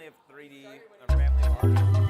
family of 3D, a family of artists.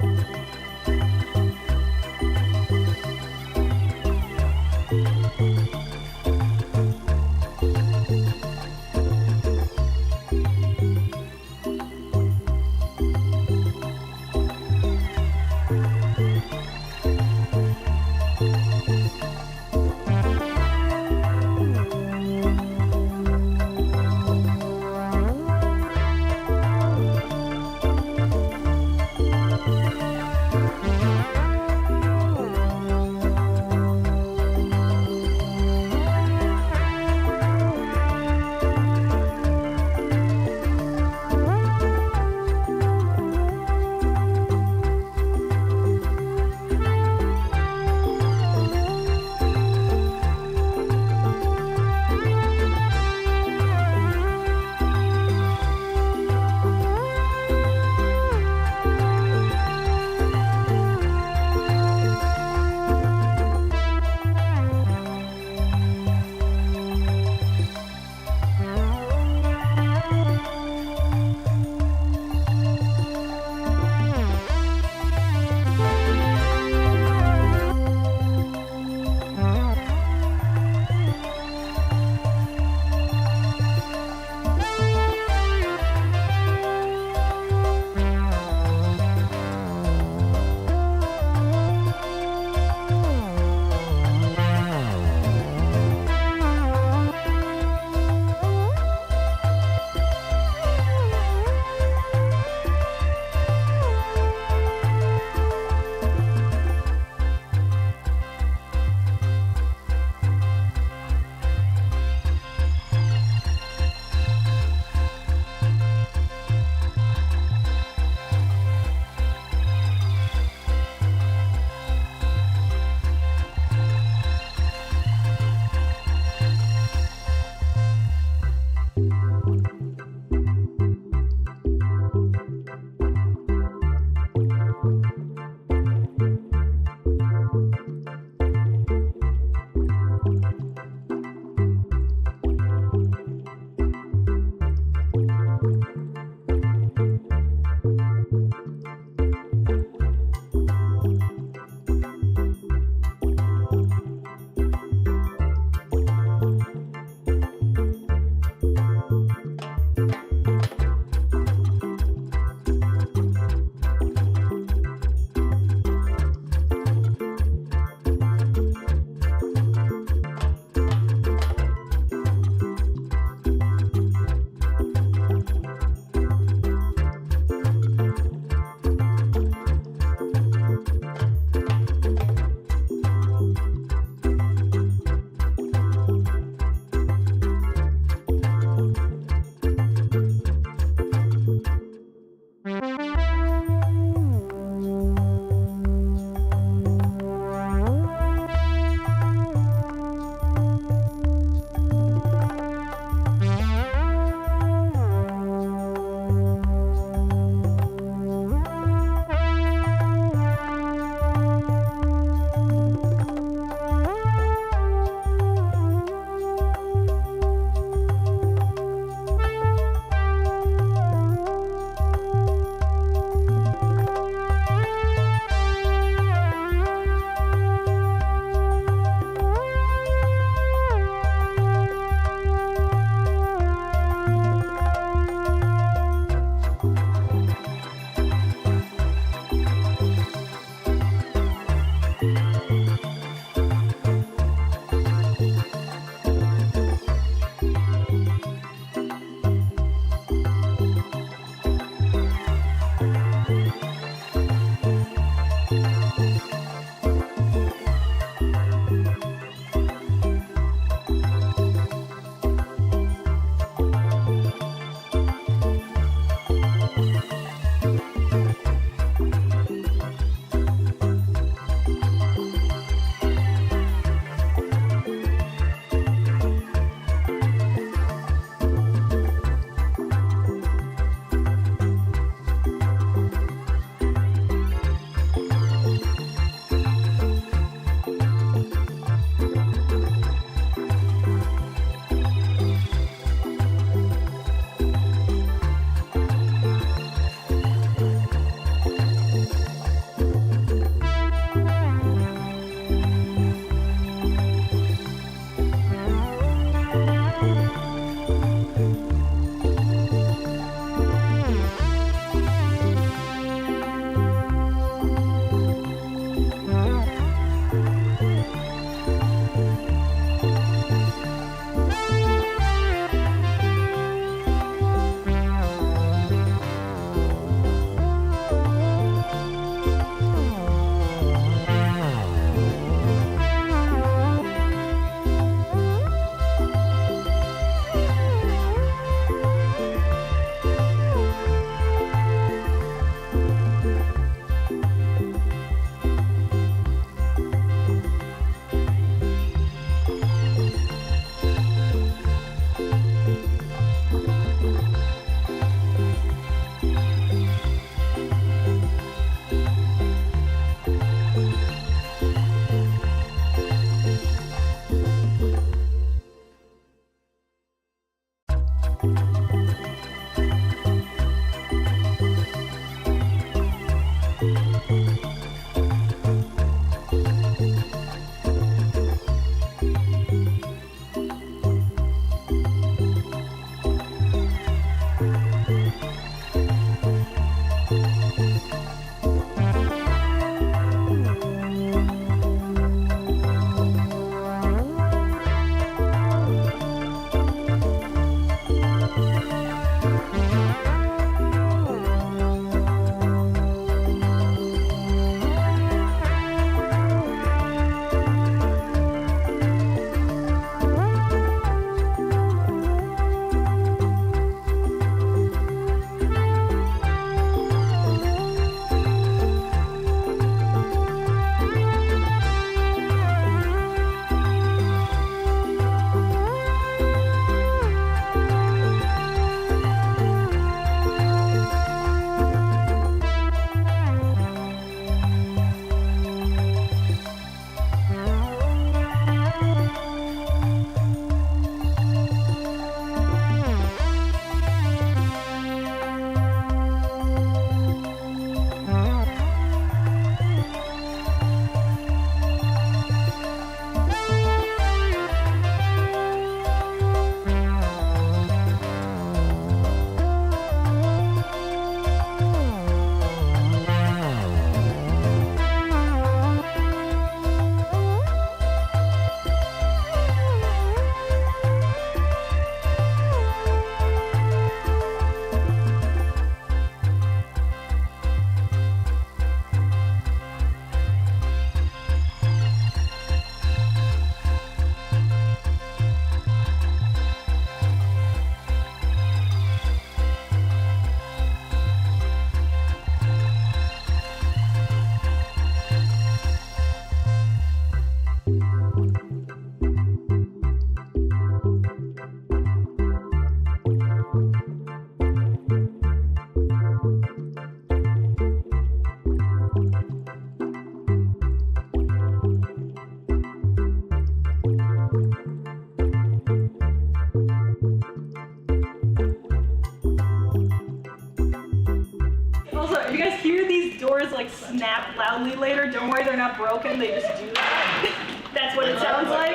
Also, if you guys hear these doors like snap loudly later, don't worry, they're not broken, they just do that. That's what it sounds like.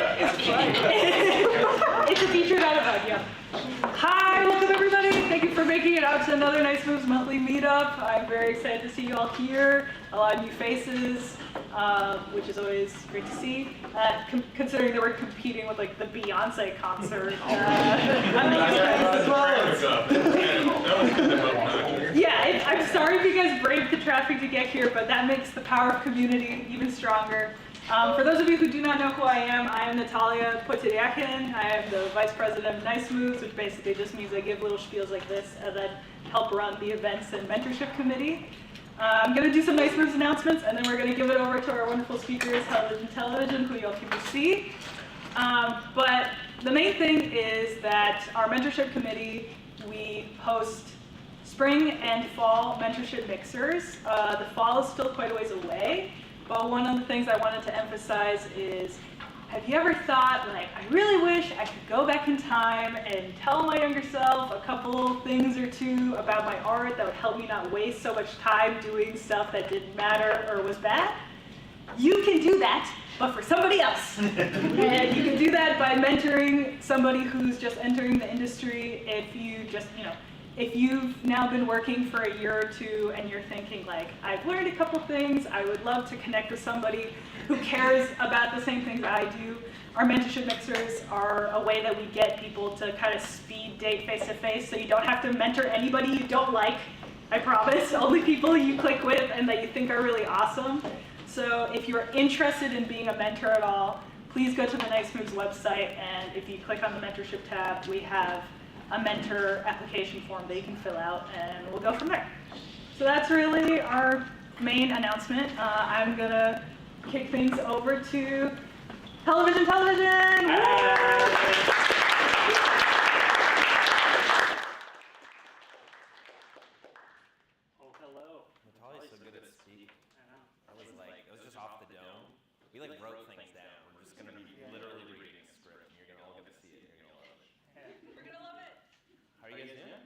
It's a feature, not a bug, yeah. Hi, welcome everybody. Thank you for making it out to another Nice Moves monthly meetup. I'm very excited to see you all here. A lot of new faces, which is always great to see. Considering that we're competing with like the Beyonce concert. Yeah, I'm sorry if you guys braved the traffic to get here, but that makes the power of community even stronger. For those of you who do not know who I am Natalia Potiriakin. I am the Vice President of Nice Moves, which basically just means I give little spiels like this and then help run the events and mentorship committee. I'm going to do some Nice Moves announcements, and then we're going to give it over to our wonderful speakers, Hellavision Television, who you all can see. But the main thing is that our mentorship committee, we host spring and fall mentorship mixers. The fall is still quite a ways away. But one of the things I wanted to emphasize is, have you ever thought, like, I really wish I could go back in time and tell my younger self a couple things or two about my art that would help me not waste so much time doing stuff that didn't matter or was bad? You can do that, but for somebody else. And you can do that by mentoring somebody who's just entering the industry. If you just, if you've now been working for a year or two and you're thinking like, I've learned a couple things, I would love to connect with somebody who cares about the same things I do. Our mentorship mixers are a way that we get people to kind of speed date face to face, so you don't have to mentor anybody you don't like, I promise, only people you click with and that you think are really awesome. So if you're interested in being a mentor at all, please go to the Nice Moves website, and if you click on the mentorship tab, we have a mentor application form that you can fill out, and we'll go from there. So that's really our main announcement. I'm gonna kick things over to Hellavision Television. Oh, hello. Natalia's so good at speaking. I know. It was just off the dome. We wrote things down. We're just gonna be literally reading a script, and you're gonna all get to see it. You're gonna love it. We're gonna love it. How are you guys doing?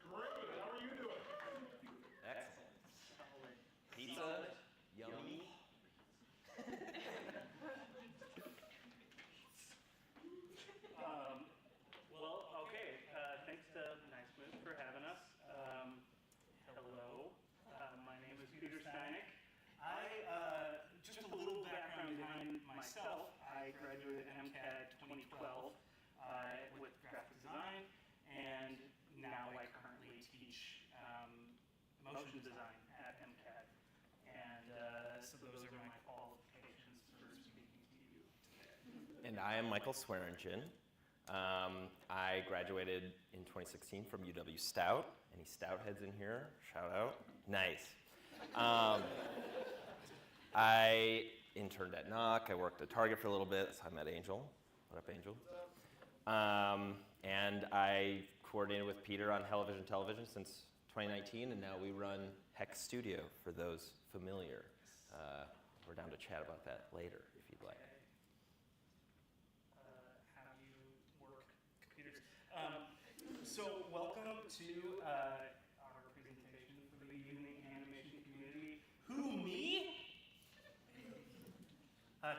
Great. How are you doing? Excellent. Solid. Pizza, yummy. Well, okay. Thanks to Nice Moves for having us. Hello. My name is Peter Steineck. Just a little background behind myself. I graduated MCAD 2012 with graphic design, and now I currently teach motion design at MCAD. And so those are my qualifications for speaking to you today. And I am Michael Swearingen. I graduated in 2016 from UW Stout. Any Stout heads in here? Shout out. Nice. I interned at Knock. I worked at Target for a little bit. That's how I met Angel. What up, Angel? And I coordinated with Peter on Hellavision Television since 2019, and now we run Hex Studio for those familiar. We're down to chat about that later if you'd like. How you work computers. So welcome to our presentation for the evening animation community. Who, me?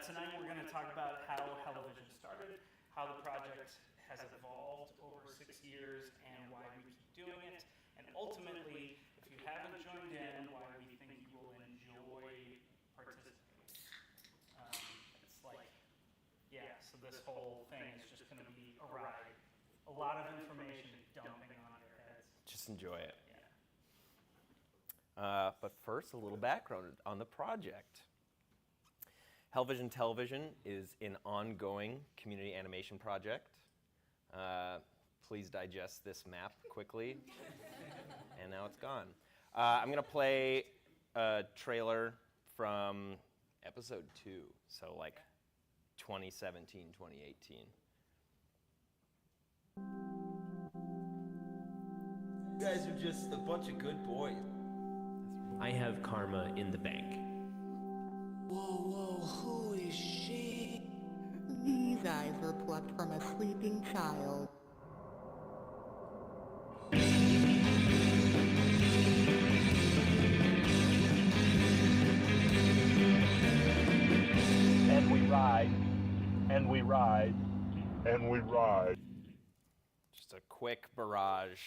Tonight we're going to talk about how Hellavision started, how the project has evolved over 6 years, and why we keep doing it, and ultimately, if you haven't joined in, why we think you will enjoy participating. It's like, yeah, so this whole thing is just going to be a ride. A lot of information dumping on your heads. Just enjoy it. Yeah. But first, a little background on the project. Hellavision Television is an ongoing community animation project. Please digest this map quickly. And now it's gone. I'm going to play a trailer from episode 2, so like 2017, 2018. You guys are just a bunch of good boys. I have karma in the bank. Whoa, who is she? These eyes were plucked from a sleeping child. and we ride, and we ride. Just a quick barrage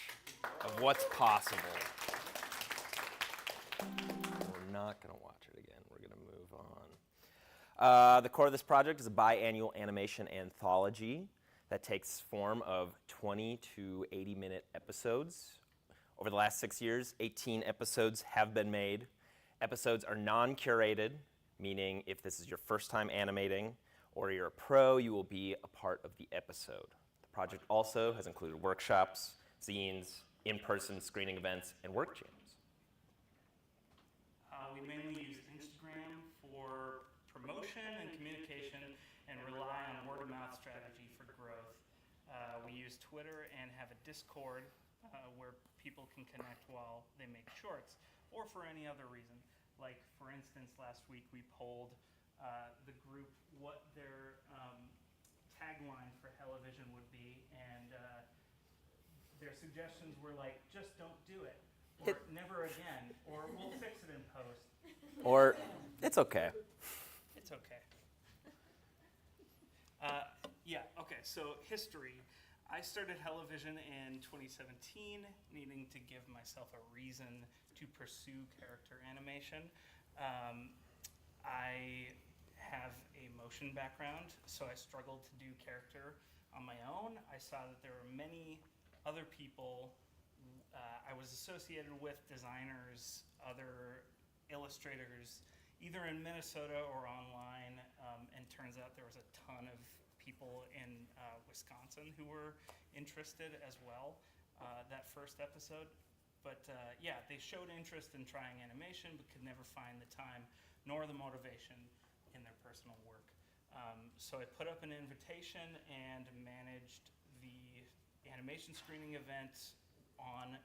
of what's possible. We're not going to watch it again. We're going to move on. The core of this project is a biannual animation anthology that takes form of 20 to 80-minute episodes. Over the last 6 years, 18 episodes have been made. Episodes are non-curated, meaning if this is your first time animating or you're a pro, you will be a part of the episode. The project also has included workshops, zines, in-person screening events, and work jams. We mainly use Instagram for promotion and communication and rely on word-of-mouth strategy for growth. We use Twitter and have a Discord where people can connect while they make shorts or for any other reason. Like, for instance, last week we polled the group what their tagline for Hellavision would be, and their suggestions were like, just don't do it, or never again, or we'll fix it in post. Or, it's okay. It's okay. Okay, so history. I started Hellavision in 2017, needing to give myself a reason to pursue character animation. I have a motion background, so I struggled to do character on my own. I saw that there were many other people I was associated with, designers, other illustrators, either in Minnesota or online, and turns out there was a ton of people in Wisconsin who were interested as well that first episode. But yeah, they showed interest in trying animation but could never find the time nor the motivation in their personal work. So I put up an invitation and managed the animation screening event on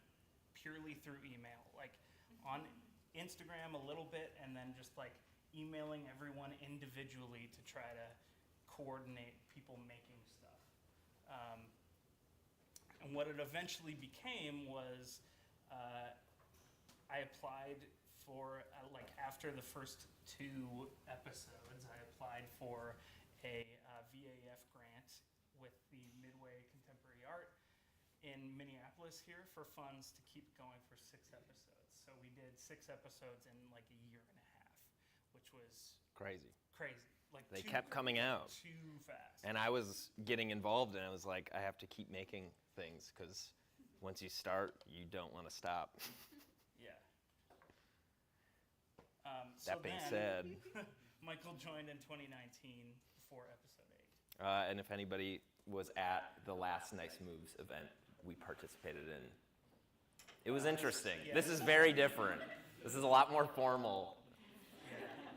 purely through email, like on Instagram a little bit, and then just like emailing everyone individually to try to coordinate people making stuff. And what it eventually became was I applied for, like after the first 2 episodes, I applied for a VAF grant with the Midway Contemporary Art in Minneapolis here for funds to keep going for 6 episodes. So we did 6 episodes in like a year and a half, which was Crazy. Like They kept coming out. Too fast. And I was getting involved, and I was like, I have to keep making things, because once you start, you don't want to stop. Yeah. That being said, Michael joined in 2019 for episode 8. and if anybody was at the last Nice Moves event we participated in, it was interesting. Yeah. This is very different. This is a lot more formal.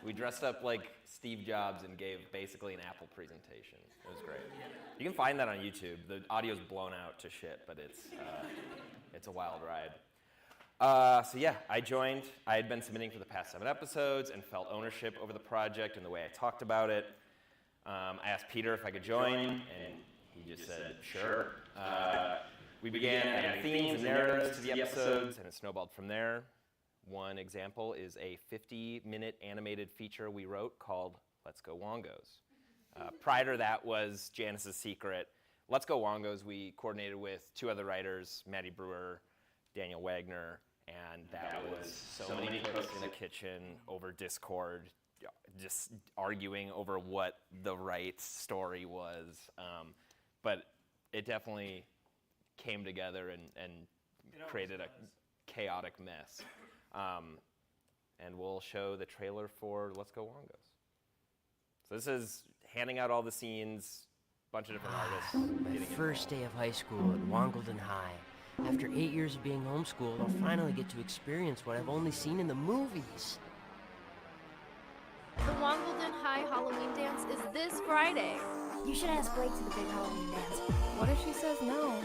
We dressed up like Steve Jobs and gave basically an Apple presentation. It was great. You can find that on YouTube. The audio's blown out to shit, but it's a wild ride. So yeah, I joined. I had been submitting for the past 7 episodes and felt ownership over the project and the way I talked about it. I asked Peter if I could join, and he just said, sure. We began adding themes and narratives to the episodes, and it snowballed from there. One example is a 50-minute animated feature we wrote called Let's Go Wongos. Prior to that was Janice's Secret. Let's Go Wongos we coordinated with 2 other writers, Maddie Brewer, Daniel Wagner, and that was so many cooks in the kitchen over Discord, just arguing over what the right story was. But it definitely came together and created a chaotic mess. And we'll show the trailer for Let's Go Wongos. So this is handing out all the scenes, bunch of different artists. My first day of high school at Wongleton High. After 8 years of being homeschooled, I'll finally get to experience what I've only seen in the movies. The Wongleton High Halloween dance is this Friday. You should ask Blake to the big Halloween dance. What if she says no?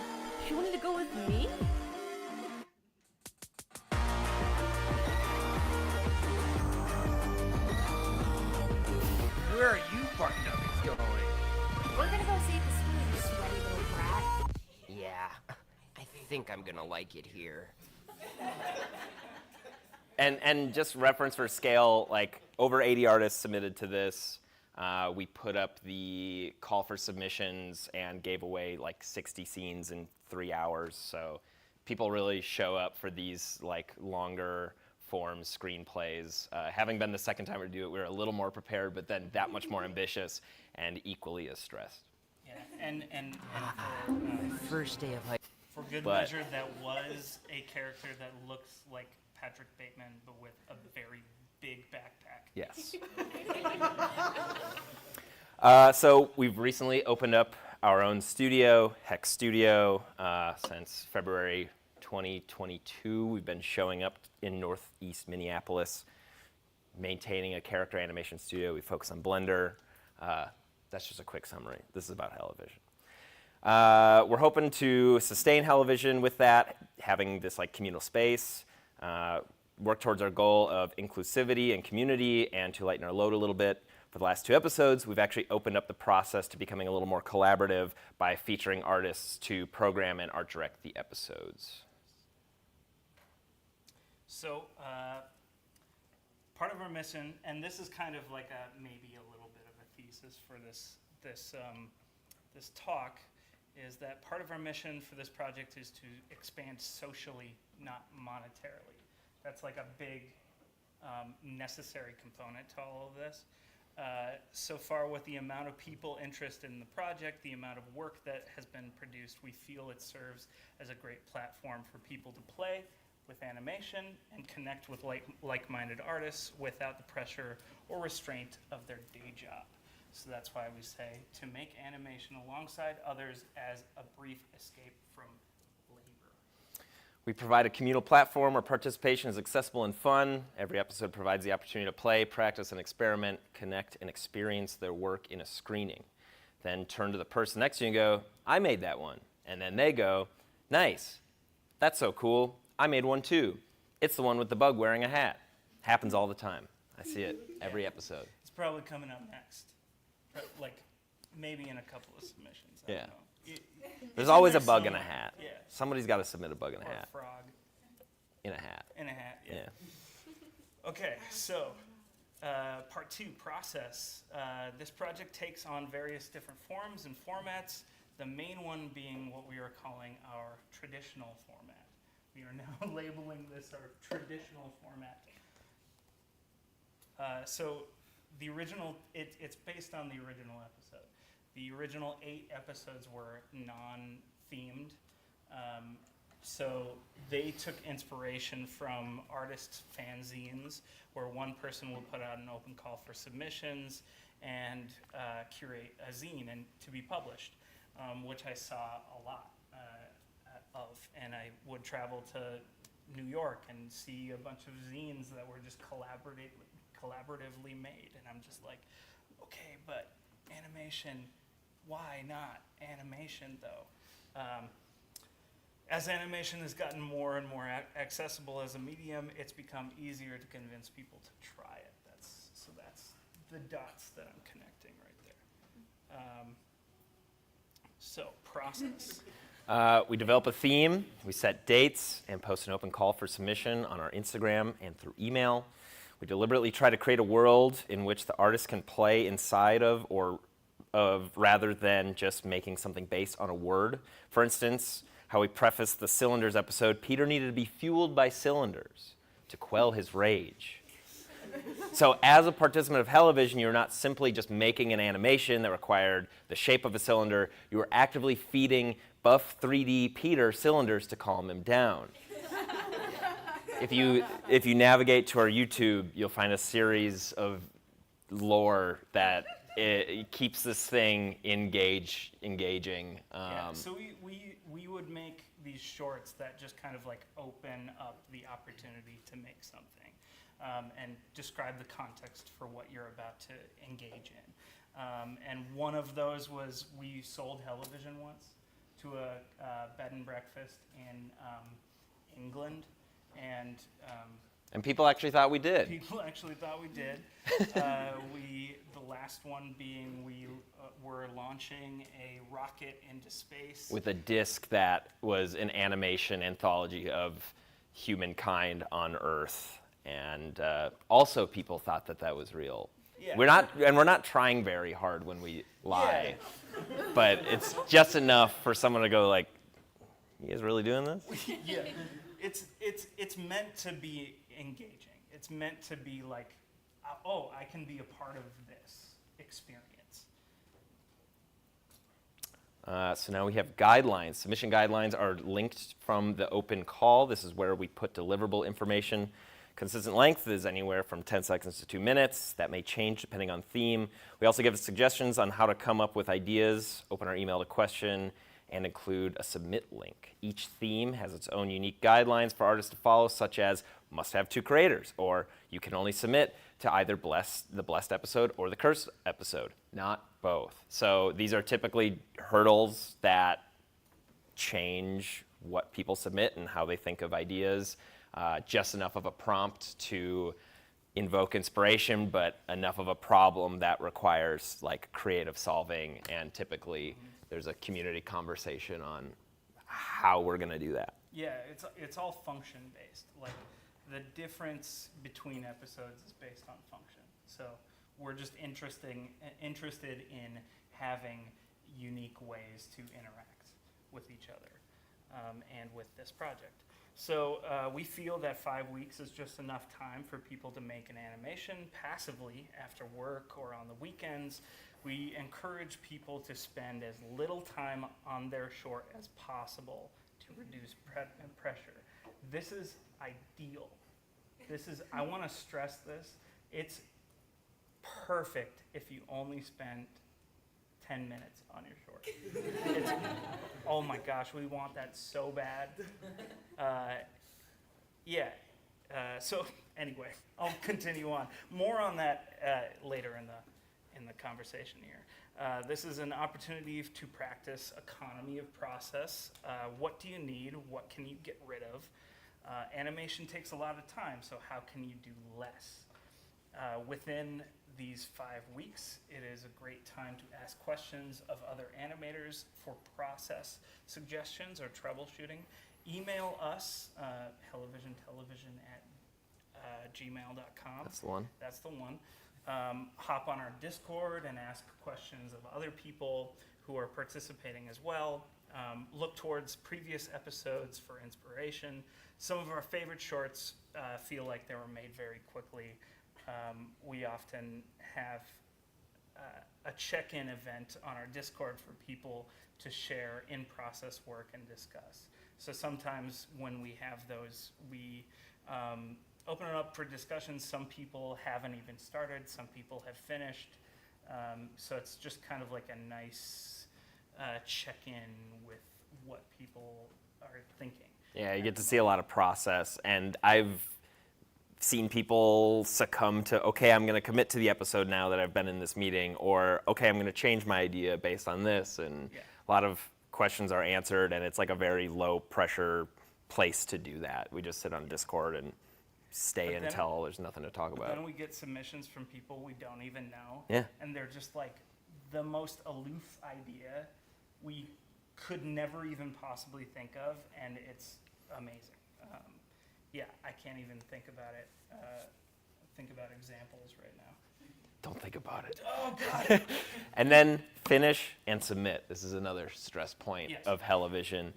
She wanted to go with me? Where are you Bartnuggets going? We're gonna go see the school, you sweaty little brat. Yeah, I think I'm gonna like it here. And just reference for scale, like over 80 artists submitted to this. We put up the call for submissions and gave away like 60 scenes in 3 hours. So people really show up for these like longer form screenplays. Having been the second time we do it, we were a little more prepared, but then that much more ambitious and equally as stressed. Yeah, and First day of high for good measure, that was a character that looks like Patrick Bateman, but with a very big backpack. Yes. So we've recently opened up our own studio, Hex Studio, since February 2022. We've been showing up in Northeast Minneapolis, maintaining a character animation studio. We focus on Blender. That's just a quick summary. This is about Hellavision. We're hoping to sustain Hellavision with that, having this like communal space, work towards our goal of inclusivity and community, and to lighten our load a little bit. For the last 2 episodes, we've actually opened up the process to becoming a little more collaborative by featuring artists to program and art direct the episodes. So part of our mission, and this is kind of like maybe a little bit of a thesis for this talk, is that part of our mission for this project is to expand socially, not monetarily. That's like a big necessary component to all of this. So far, with the amount of people interested in the project, the amount of work that has been produced, we feel it serves as a great platform for people to play with animation and connect with like-minded artists without the pressure or restraint of their day job. So that's why we say to make animation alongside others as a brief escape from labor. We provide a communal platform where participation is accessible and fun. Every episode provides the opportunity to play, practice, and experiment, connect, and experience their work in a screening. Then turn to the person next to you and go, I made that one. And then they go, nice, that's so cool. I made one too. It's the one with the bug wearing a hat. Happens all the time. I see it every episode. It's probably coming up next. Like, maybe in a couple of submissions. I don't know. There's always a bug in a hat. Yeah. Somebody's got to submit a bug in a hat. Or a frog. In a hat. In a hat, yeah. Okay, so part 2, process. This project takes on various different forms and formats, the main one being what we are calling our traditional format. We are now labeling this our traditional format. So the original, it's based on the original episode. The original 8 episodes were non-themed. So they took inspiration from artists' fanzines, where one person will put out an open call for submissions and curate a zine and to be published, which I saw a lot of. And I would travel to New York and see a bunch of zines that were just collaboratively made. And I'm just like, okay, but animation, why not animation though? As animation has gotten more and more accessible as a medium, it's become easier to convince people to try it. So that's the dots that I'm connecting right there. So process. We develop a theme, we set dates, and post an open call for submission on our Instagram and through email. We deliberately try to create a world in which the artist can play inside of rather than just making something based on a word. For instance, how we preface the cylinders episode, Peter needed to be fueled by cylinders to quell his rage. So as a participant of Hellavision, you're not simply just making an animation that required the shape of a cylinder, you were actively feeding buff 3D Peter cylinders to calm him down. If you navigate to our YouTube, you'll find a series of lore that it keeps this thing engaging. So we would make these shorts that just kind of like open up the opportunity to make something and describe the context for what you're about to engage in. And one of those was we sold Hellavision once to a bed and breakfast in England. And people actually thought we did. People actually thought we did. The last one being we were launching a rocket into space. With a disc that was an animation anthology of humankind on Earth. And also people thought that was real. Yeah. We're not trying very hard when we lie, but it's just enough for someone to go like, "You guys really doing this?" Yeah, it's meant to be engaging. It's meant to be like, oh, I can be a part of this experience. So now we have guidelines. Submission guidelines are linked from the open call. This is where we put deliverable information. Consistent length is anywhere from 10 seconds to 2 minutes. That may change depending on theme. We also give suggestions on how to come up with ideas, open our email to question, and include a submit link. Each theme has its own unique guidelines for artists to follow, such as must have 2 creators, or you can only submit to either the blessed episode or the cursed episode, not both. So these are typically hurdles that change what people submit and how they think of ideas. Just enough of a prompt to invoke inspiration, but enough of a problem that requires like creative solving, and typically there's a community conversation on how we're going to do that. Yeah, it's all function based. Like the difference between episodes is based on function. So we're just interested in having unique ways to interact with each other and with this project. So we feel that 5 weeks is just enough time for people to make an animation passively after work or on the weekends. We encourage people to spend as little time on their short as possible to reduce pressure. This is ideal. I want to stress this. It's perfect if you only spend 10 minutes on your short. Oh my gosh, we want that so bad. So anyway, I'll continue on. More on that later in the conversation here. This is an opportunity to practice economy of process. What do you need? What can you get rid of? Animation takes a lot of time, so how can you do less? Within these 5 weeks, it is a great time to ask questions of other animators for process suggestions or troubleshooting. Email us, Hellavision Television at gmail.com. That's the one. That's the one. Hop on our Discord and ask questions of other people who are participating as well. Look towards previous episodes for inspiration. Some of our favorite shorts feel like they were made very quickly. We often have a check-in event on our Discord for people to share in-process work and discuss. So sometimes when we have those, we open it up for discussions. Some people haven't even started, some people have finished. So it's just kind of like a nice check-in with what people are thinking. Yeah, you get to see a lot of process, and I've seen people succumb to, okay, I'm going to commit to the episode now that I've been in this meeting, or okay, I'm going to change my idea based on this, and a lot of questions are answered, and it's like a very low pressure place to do that. We just sit on Discord and stay until there's nothing to talk about. Then we get submissions from people we don't even know, and they're just like the most aloof idea we could never even possibly think of, and it's amazing. I can't even think about it. Think about examples right now. Don't think about it. Oh, God. And then finish and submit. This is another stress point of Hellavision.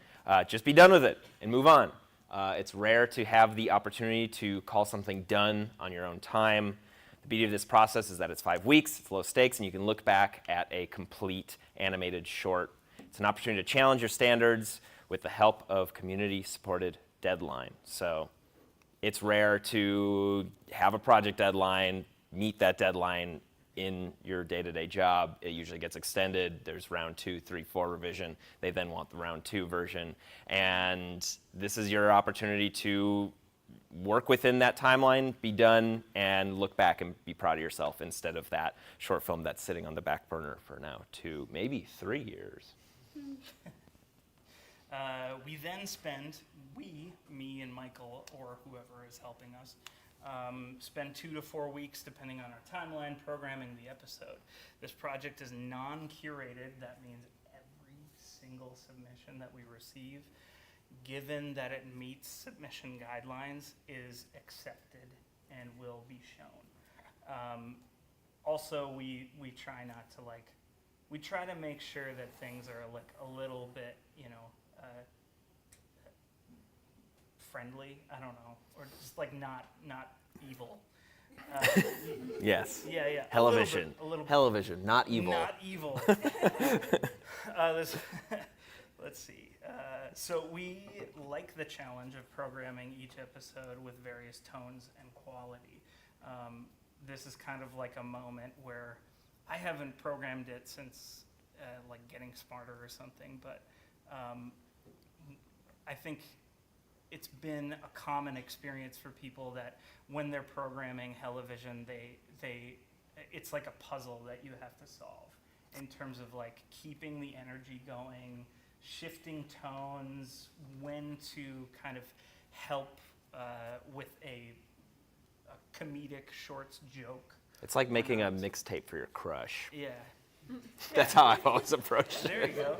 Just be done with it and move on. It's rare to have the opportunity to call something done on your own time. The beauty of this process is that it's 5 weeks, it's low stakes, and you can look back at a complete animated short. It's an opportunity to challenge your standards with the help of community-supported deadline. So it's rare to have a project deadline, meet that deadline in your day-to-day job. It usually gets extended. There's round 2, 3, 4 revision. They then want the round 2 version. And this is your opportunity to work within that timeline, be done, and look back and be proud of yourself instead of that short film that's sitting on the back burner for now 2, maybe 3 years. We then spend, me and Michael, or whoever is helping us, spend 2 to 4 weeks, depending on our timeline, programming the episode. This project is non-curated. That means every single submission that we receive, given that it meets submission guidelines, is accepted and will be shown. also we try not to like, we try to make sure that things are like a little bit, friendly. I don't know, or just like not evil. Yes. Yeah. Hellavision. A little bit. Hellavision, not evil. Not evil. Let's see. So we like the challenge of programming each episode with various tones and quality. This is kind of like a moment where I haven't programmed it since like Getting Smarter or something, but I think it's been a common experience for people that when they're programming Hellavision, it's like a puzzle that you have to solve in terms of like keeping the energy going, shifting tones, when to kind of help with a comedic shorts joke. It's like making a mixtape for your crush. Yeah. That's how I've always approached it. There you go.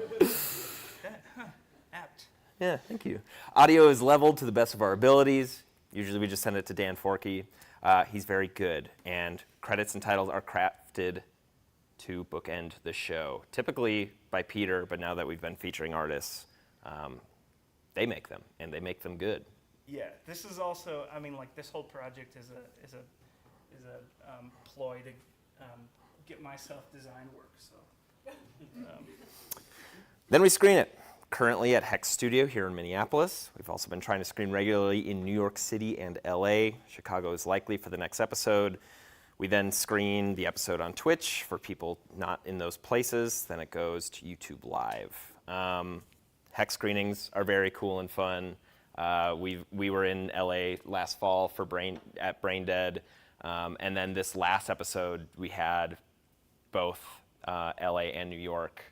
Apt. Yeah, thank you. Audio is leveled to the best of our abilities. Usually we just send it to Dan Forkey. He's very good, and credits and titles are crafted to bookend the show. Typically by Peter, but now that we've been featuring artists, they make them, and they make them good. Yeah, this is also, I mean, like this whole project is a ploy to get my self-design work. So. Then we screen it. Currently at Hex Studio here in Minneapolis. We've also been trying to screen regularly in New York City and LA. Chicago is likely for the next episode. We then screen the episode on Twitch for people not in those places. Then it goes to YouTube Live. Hex screenings are very cool and fun. We were in LA last fall for at Braindead, and then this last episode we had both LA and New York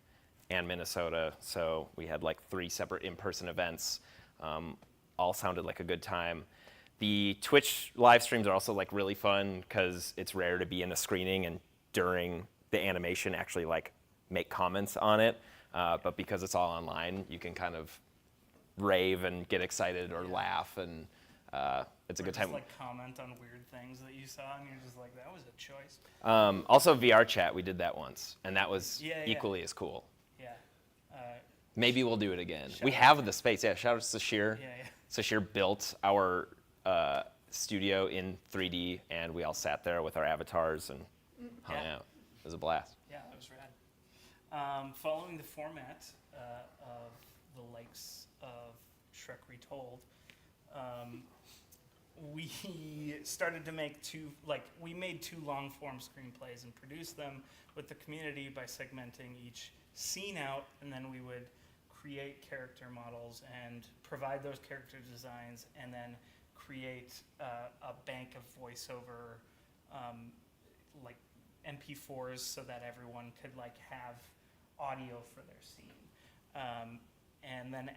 and Minnesota, so we had like 3 separate in-person events. All sounded like a good time. The Twitch live streams are also like really fun because it's rare to be in a screening and during the animation actually like make comments on it. But because it's all online, you can kind of rave and get excited or laugh, and it's a good time. Just like comment on weird things that you saw, and you're just like, that was a choice. Also VR chat, we did that once, and that was equally as cool. Yeah. Maybe we'll do it again. We have the space. Yeah, shout out to Sashir. Yeah. Sashir built our studio in 3D, and we all sat there with our avatars and hung out. It was a blast. Yeah, that was rad. Following the format of the likes of Shrek Retold, we started to make we made 2 long-form screenplays and produced them with the community by segmenting each scene out, and then we would create character models and provide those character designs, and then create a bank of voiceover like MP4s so that everyone could like have audio for their scene. And then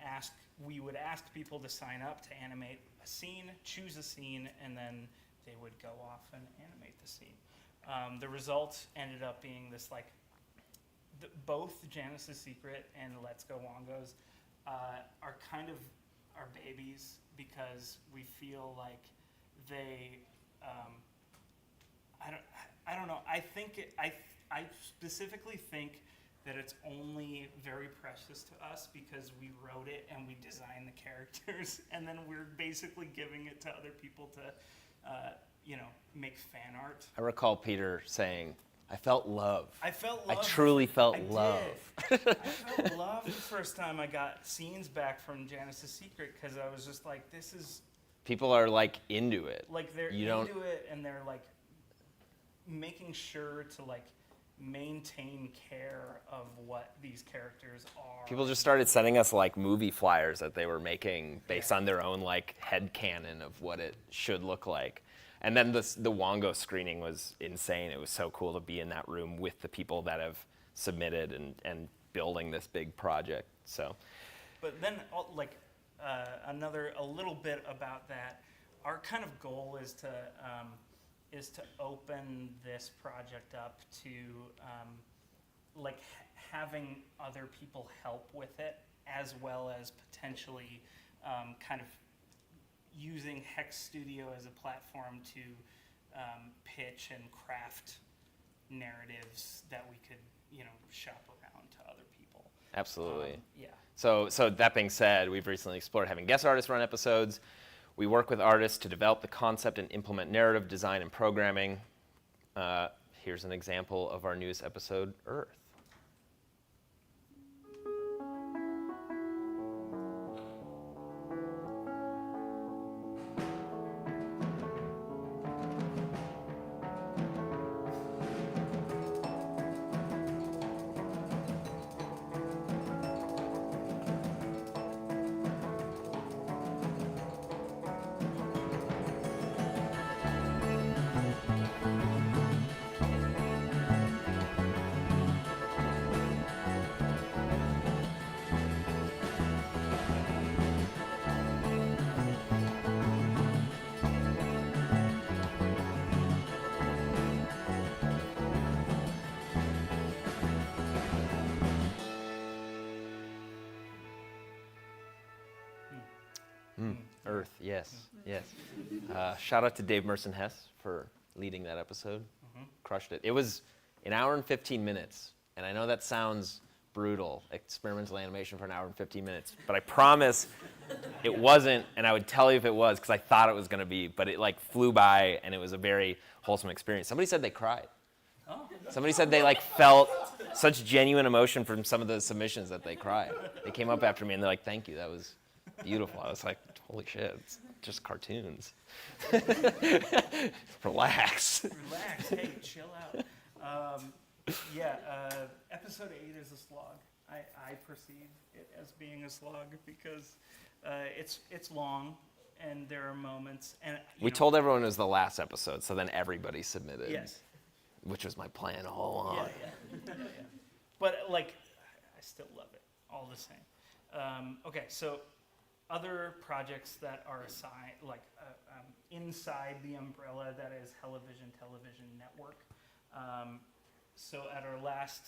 we would ask people to sign up to animate a scene, choose a scene, and then they would go off and animate the scene. The result ended up being this like, both Janice's Secret and Let's Go Wongos are kind of our babies because we feel like they, I don't know, I specifically think that it's only very precious to us because we wrote it and we designed the characters, and then we're basically giving it to other people to, make fan art. I recall Peter saying, I felt love. I felt love. I truly felt love. I felt love the first time I got scenes back from Janice's Secret, because I was just like, this is... People are like into it. Like they're into it, and they're like making sure to like maintain care of what these characters are. People just started sending us like movie flyers that they were making based on their own like headcanon of what it should look like. And then the Wongo screening was insane. It was so cool to be in that room with the people that have submitted and building this big project. So, but then a little bit about that. Our kind of goal is to open this project up to having other people help with it, as well as potentially kind of using Hex Studio as a platform to pitch and craft narratives that we could, shop around to other people. Absolutely. Yeah. So that being said, we've recently explored having guest artists run episodes. We work with artists to develop the concept and implement narrative design and programming. Here's an example of our newest episode, Earth. Earth, yes. Shout out to Dave Merson-Hess for leading that episode. Crushed it. It was an hour and 15 minutes, and I know that sounds brutal, experimental animation for an hour and 15 minutes, but I promise it wasn't, and I would tell you if it was, because I thought it was going to be, but it flew by, and it was a very wholesome experience. Somebody said they cried. Somebody said they felt such genuine emotion from some of the submissions that they cried. They came up after me, and they're like, thank you, that was beautiful. I was like, holy shit, it's just cartoons. Relax. Relax, hey, chill out. Episode 8 is a slog. I perceive it as being a slog because it's long and there are moments. And we told everyone it was the last episode, so then everybody submitted. Yes. Which was my plan all along. Yeah. But I still love it all the same. Okay, so other projects that are assigned, inside the umbrella that is Hellavision Television Network. So at our last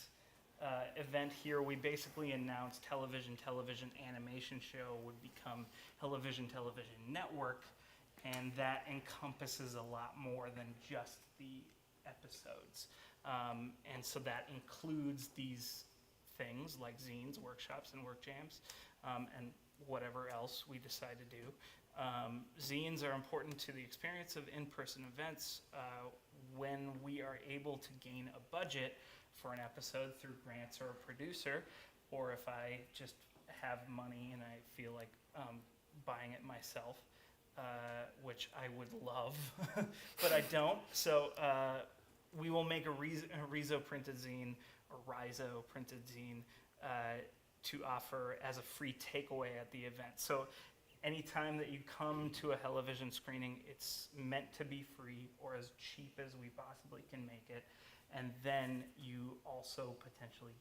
event here, we basically announced Hellavision Television Animation Show would become Hellavision Television Network, and that encompasses a lot more than just the episodes. And so that includes these things like zines, workshops, and work jams, and whatever else we decide to do. Zines are important to the experience of in-person events when we are able to gain a budget for an episode through grants or a producer, or if I just have money and I feel like buying it myself, which I would love, but I don't. So we will make a Rizo printed zine or Rizo printed zine to offer as a free takeaway at the event. So anytime that you come to a Hellavision screening, it's meant to be free or as cheap as we possibly can make it. And then you also potentially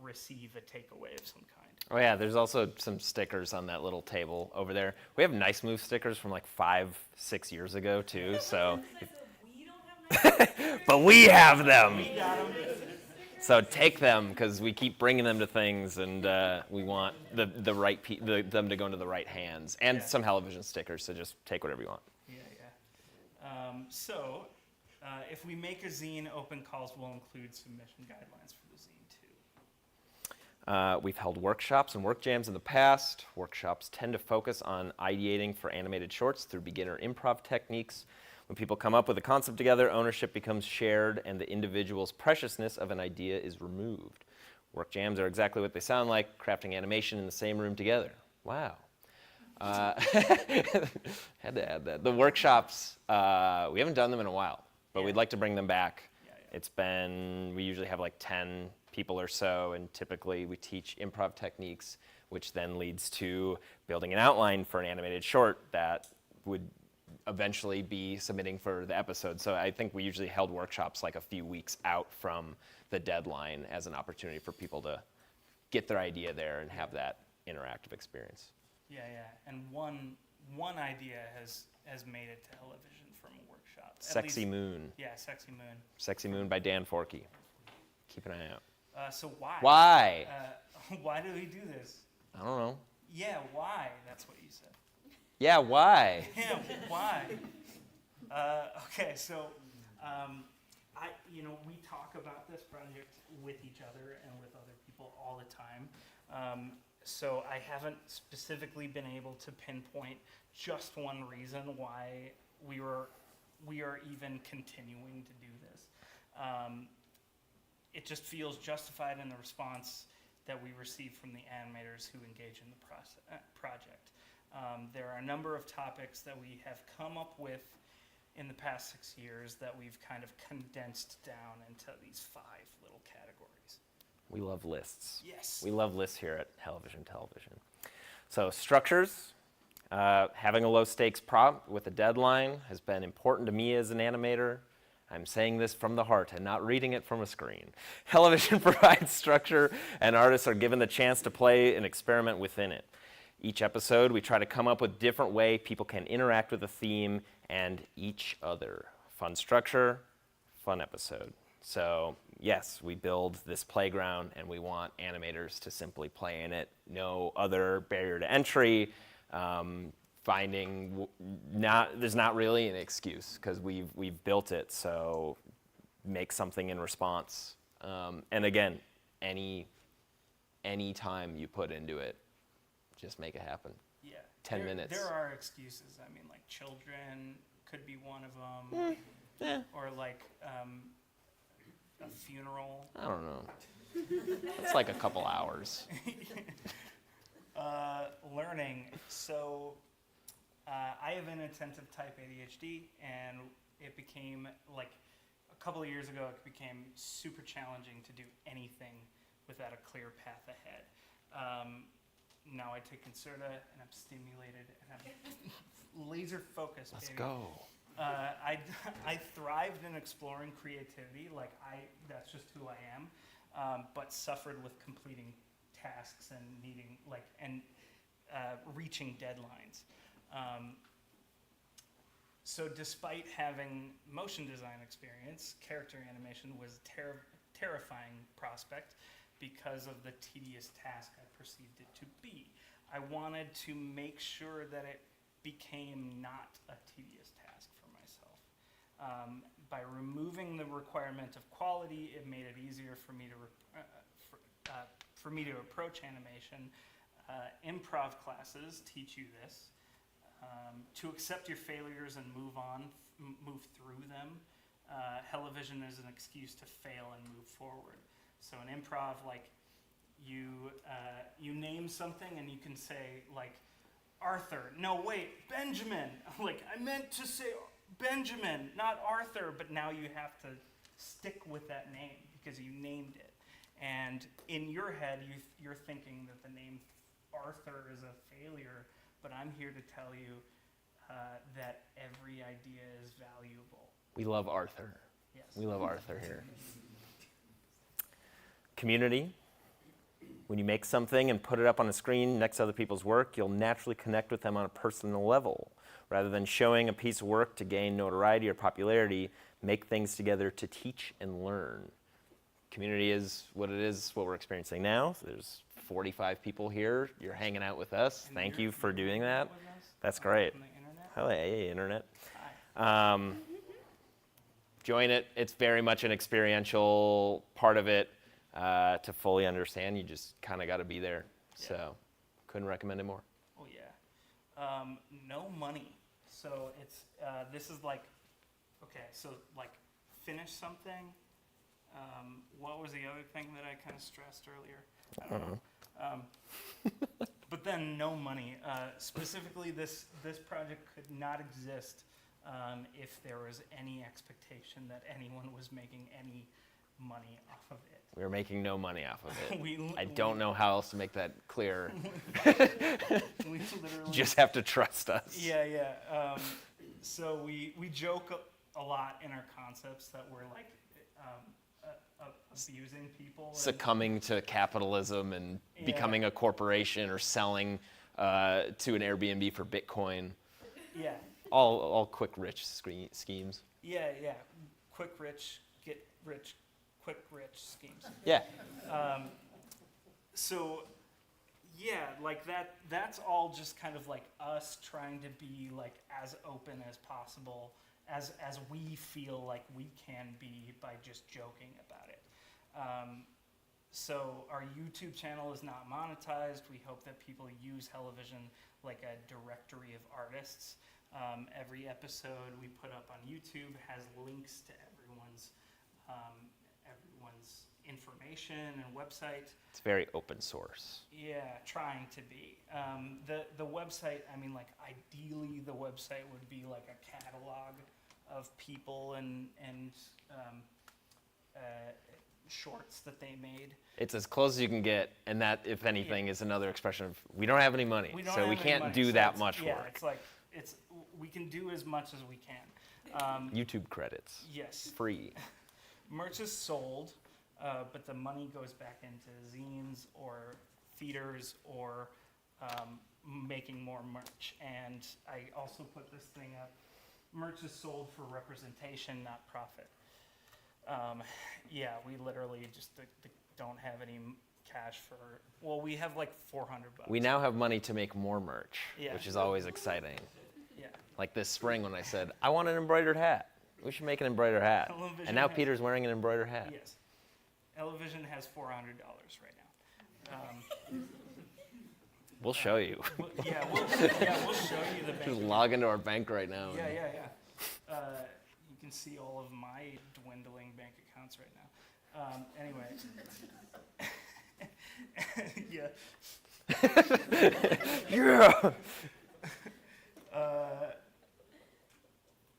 receive a takeaway of some kind. Oh yeah, there's also some stickers on that little table over there. We have Nice Move stickers from 5-6 years ago too, so. But we have them. We got them. So take them, because we keep bringing them to things, and we want the right them to go into the right hands, and some Hellavision stickers. So just take whatever you want. So if we make a zine, open calls will include submission guidelines for the zine too. We've held workshops and work jams in the past. Workshops tend to focus on ideating for animated shorts through beginner improv techniques. When people come up with a concept together, ownership becomes shared and the individual's preciousness of an idea is removed. Work jams are exactly what they sound like, crafting animation in the same room together. Wow. Had to add that. The workshops, we haven't done them in a while, but we'd like to bring them back. It's been, we usually have 10 people or so, and typically we teach improv techniques, which then leads to building an outline for an animated short that would eventually be submitting for the episode. So I think we usually held workshops a few weeks out from the deadline as an opportunity for people to get their idea there and have that interactive experience. And one idea has made it to Hellavision from a workshop. Sexy Moon. Yeah, Sexy Moon. Sexy Moon by Dan Forkey. Keep an eye out. So why? Why? Why do we do this? I don't know. Yeah, why? That's what you said. Yeah, why? Yeah, why? Okay, so we talk about this project with each other and with other people all the time. So I haven't specifically been able to pinpoint just one reason why we are even continuing to do this. It just feels justified in the response that we receive from the animators who engage in the project. There are a number of topics that we have come up with in the past 6 years that we've kind of condensed down into these 5 little categories. We love lists. Yes. We love lists here at Hellavision Television. So structures, having a low stakes prop with a deadline has been important to me as an animator. I'm saying this from the heart and not reading it from a screen. Hellavision provides structure and artists are given the chance to play and experiment within it. Each episode, we try to come up with different way people can interact with the theme and each other. Fun structure, fun episode. So yes, we build this playground and we want animators to simply play in it. No other barrier to entry. There's not really an excuse because we've built it. So make something in response. And again, any time you put into it, just make it happen. Yeah. 10 minutes. There are excuses. I mean, like children could be one of them. Yeah. Or like a funeral. I don't know. It's like a couple hours. Learning. So I have an attentive type ADHD, and it became like a couple of years ago, it became super challenging to do anything without a clear path ahead. Now I take Concerta and I'm stimulated and I'm laser focused. Let's baby. go. I thrived in exploring creativity, that's just who I am, but suffered with completing tasks and needing reaching deadlines. So despite having motion design experience, character animation was a terrifying prospect because of the tedious task I perceived it to be. I wanted to make sure that it became not a tedious task for myself. By removing the requirement of quality, it made it easier for me to approach animation. Improv classes teach you this, to accept your failures and move through them. Hellavision is an excuse to fail and move forward. So in improv, you name something and you can say Arthur. No, wait, Benjamin. I meant to say Benjamin, not Arthur, but now you have to stick with that name because you named it. And in your head, you're thinking that the name Arthur is a failure, but I'm here to tell you that every idea is valuable. We love Arthur. Yes. We love Arthur here. Community. When you make something and put it up on a screen next to other people's work, you'll naturally connect with them on a personal level. Rather than showing a piece of work to gain notoriety or popularity, make things together to teach and learn. Community is what it is, what we're experiencing now. So there's 45 people here. You're hanging out with us. And Thank you for doing that. That's great. On the internet. Hello, hey, internet. Hi. Join it. It's very much an experiential part of it. To fully understand, you just kind of got to be there. Yeah. So, couldn't recommend it more. Oh yeah. No money. So it's this is finish something. What was the other thing that I kind of stressed earlier? I don't know. But then no money. Specifically, this project could not exist if there was any expectation that anyone was making any money off of it. We're making no money off of it. We don't know how else to make that clear. We literally Just have to trust us. Yeah. So we joke a lot in our concepts that we're abusing people. Succumbing to capitalism and becoming a corporation or selling to an Airbnb for Bitcoin. Yeah. All quick rich schemes. Yeah. Quick rich, get rich, quick rich schemes. Yeah. So, yeah, that's all just kind of us trying to be as open as possible as we feel like we can be by just joking about it. So our YouTube channel is not monetized. We hope that people use Hellavision like a directory of artists. Every episode we put up on YouTube has links to everyone's information and website. It's very open source. Yeah, trying to be. The website, I mean, like, ideally the website would be like a catalog of people and shorts that they made. It's as close as you can get, and that, if anything, is another expression of we don't have any money, so we can't do that much work. Yeah, it's like, we can do as much as we can. YouTube credits. Yes. Free. Merch is sold, but the money goes back into zines or theaters or making more merch. And I also put this thing up. Merch is sold for representation, not profit. Yeah, we literally just don't have any cash for, well, we have like $400. We now have money to make more merch, Yeah. which is always exciting. Yeah. Like this spring when I said, I want an embroidered hat. We should make an embroidered hat. Hellavision And now has- Peter's wearing an embroidered hat. Yes. Hellavision has $400 right now. We'll show you. We'll show you the bank. Just log into our bank right now. Yeah. You can see all of my dwindling bank accounts right now. Anyway. Yeah. Yeah.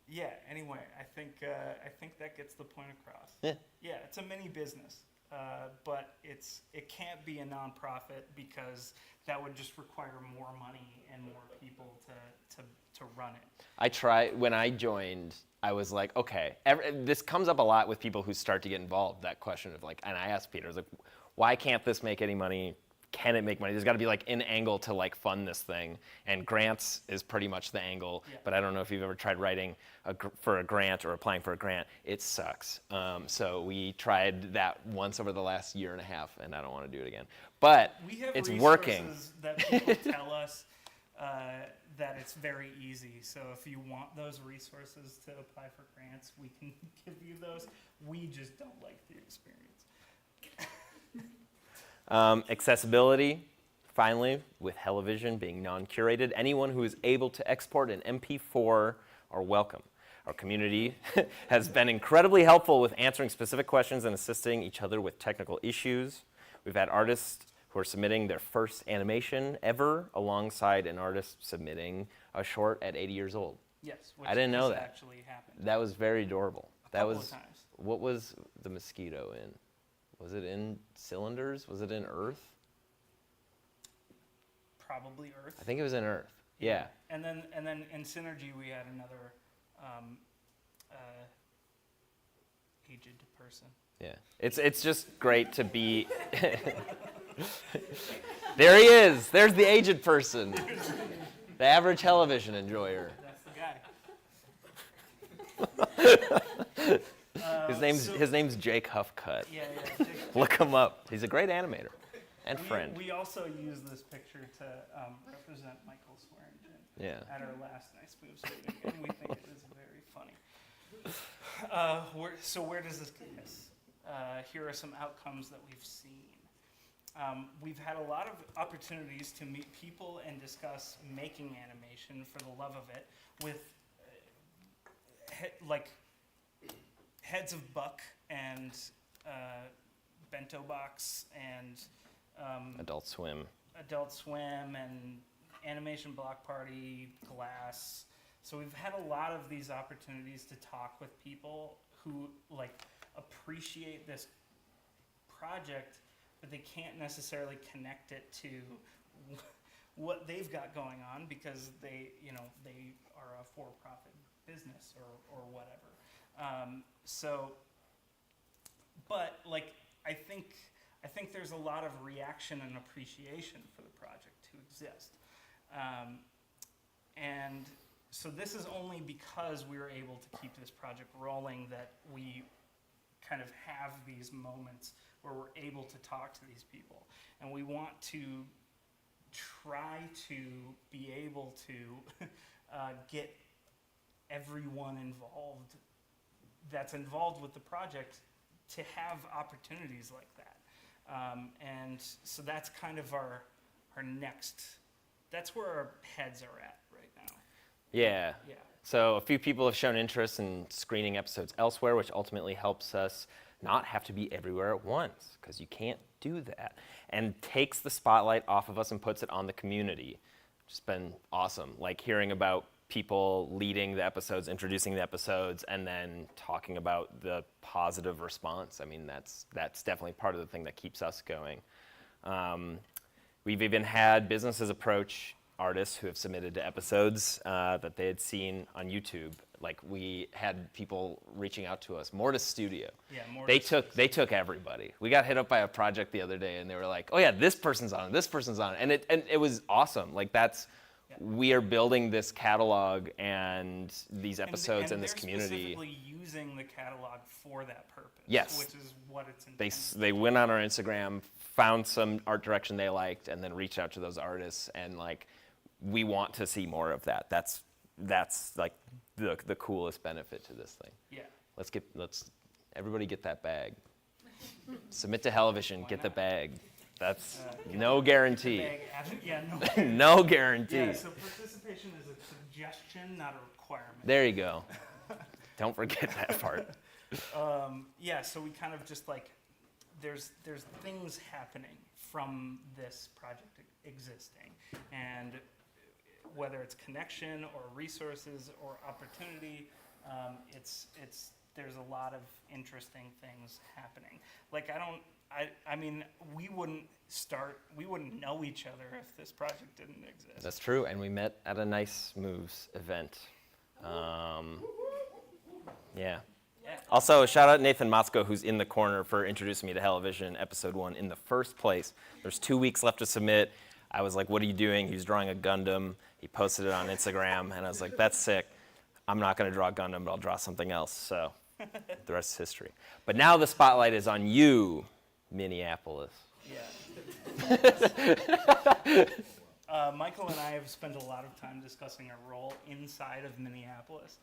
Yeah. Anyway, I think that gets the point across. Yeah. Yeah, it's a mini business, but it can't be a nonprofit because that would just require more money and more people to run it. When I joined, I was like, okay, this comes up a lot with people who start to get involved, that question of like, and I asked Peter, I was like, why can't this make any money? Can it make money? There's got to be like an angle to like fund this thing, and grants is pretty much the angle. Yeah. But I don't know if you've ever tried writing for a grant or applying for a grant. It sucks. So we tried that once over the last year and a half, and I don't want to do it again. But We have it's resources working. that people tell us that it's very easy. So if you want those resources to apply for grants, we can give you those. We just don't like the experience. Accessibility, finally, with Hellavision being non-curated, anyone who is able to export an MP4 are welcome. Our community has been incredibly helpful with answering specific questions and assisting each other with technical issues. We've had artists who are submitting their first animation ever alongside an artist submitting a short at 80 years old. Yes, which I didn't know has that. actually happened. That was very adorable. Couple of times. What was the mosquito in? Was it in cylinders? Was it in Earth? Probably Earth. I think it was in Earth. Yeah. And then in Synergy we had another aged person. Yeah. It's just great to be. There he is. There's the aged person. The average Hellavision enjoyer. That's the guy. His name's Jake Huffcut. Yeah. Look him up. He's a great animator and friend. We also use this picture to represent Michael Swearingen at our last Nice Moves meeting, and we think it is very funny. So where does this get us? Here are some outcomes that we've seen. We've had a lot of opportunities to meet people and discuss making animation for the love of it with Heads of Buck and Bento Box and Adult Swim and Animation Block Party, GLAS. So we've had a lot of these opportunities to talk with people who appreciate this project, but they can't necessarily connect it to what they've got going on because they are a for-profit business or whatever. I think there's a lot of reaction and appreciation for the project to exist. And so this is only because we were able to keep this project rolling that we kind of have these moments where we're able to talk to these people. And we want to try to be able to get everyone involved that's involved with the project to have opportunities like that. And so that's kind of our next, that's where our heads are at right now. Yeah. Yeah. So a few people have shown interest in screening episodes elsewhere, which ultimately helps us not have to be everywhere at once, because you can't do that, and takes the spotlight off of us and puts it on the community. It's been awesome, like hearing about people leading the episodes, introducing the episodes, and then talking about the positive response. I mean, that's definitely part of the thing that keeps us going. We've even had businesses approach artists who have submitted to episodes that they had seen on YouTube. Like, we had people reaching out to us. Mortis Studio. Yeah, They took everybody. We got hit up by a project the other day, and they were like, "Oh yeah, this person's on it. This person's on it," and it was awesome. Like, that's. Yeah. We are building this catalog and these episodes and this community. They're specifically using the catalog for that purpose. Yes. Which is what it's intended. They went on our Instagram, found some art direction they liked, and then reached out to those artists, and like, we want to see more of that. That's like the coolest benefit to this thing. Yeah. Let's everybody get that bag. Submit to Hellavision, get the bag. That's no guarantee. No guarantee. Yeah, so participation is a suggestion, not a requirement. There you go. Don't forget that part. Yeah, so we kind of just like, there's things happening from this project existing, and whether it's connection or resources or opportunity, there's a lot of interesting things happening. Like, I mean, we wouldn't know each other if this project didn't exist. That's true, and we met at a Nice Moves event. Yeah. Also, shout out Nathan Motzko, who's in the corner, for introducing me to Hellavision Episode 1 in the first place. There's 2 weeks left to submit. I was like, "What are you doing?" He was drawing a Gundam. He posted it on Instagram, and I was like, "That's sick. I'm not going to draw a Gundam, but I'll draw something else." So the rest is history. But now the spotlight is on you, Minneapolis. Yeah. Michael and I have spent a lot of time discussing our role inside of Minneapolis,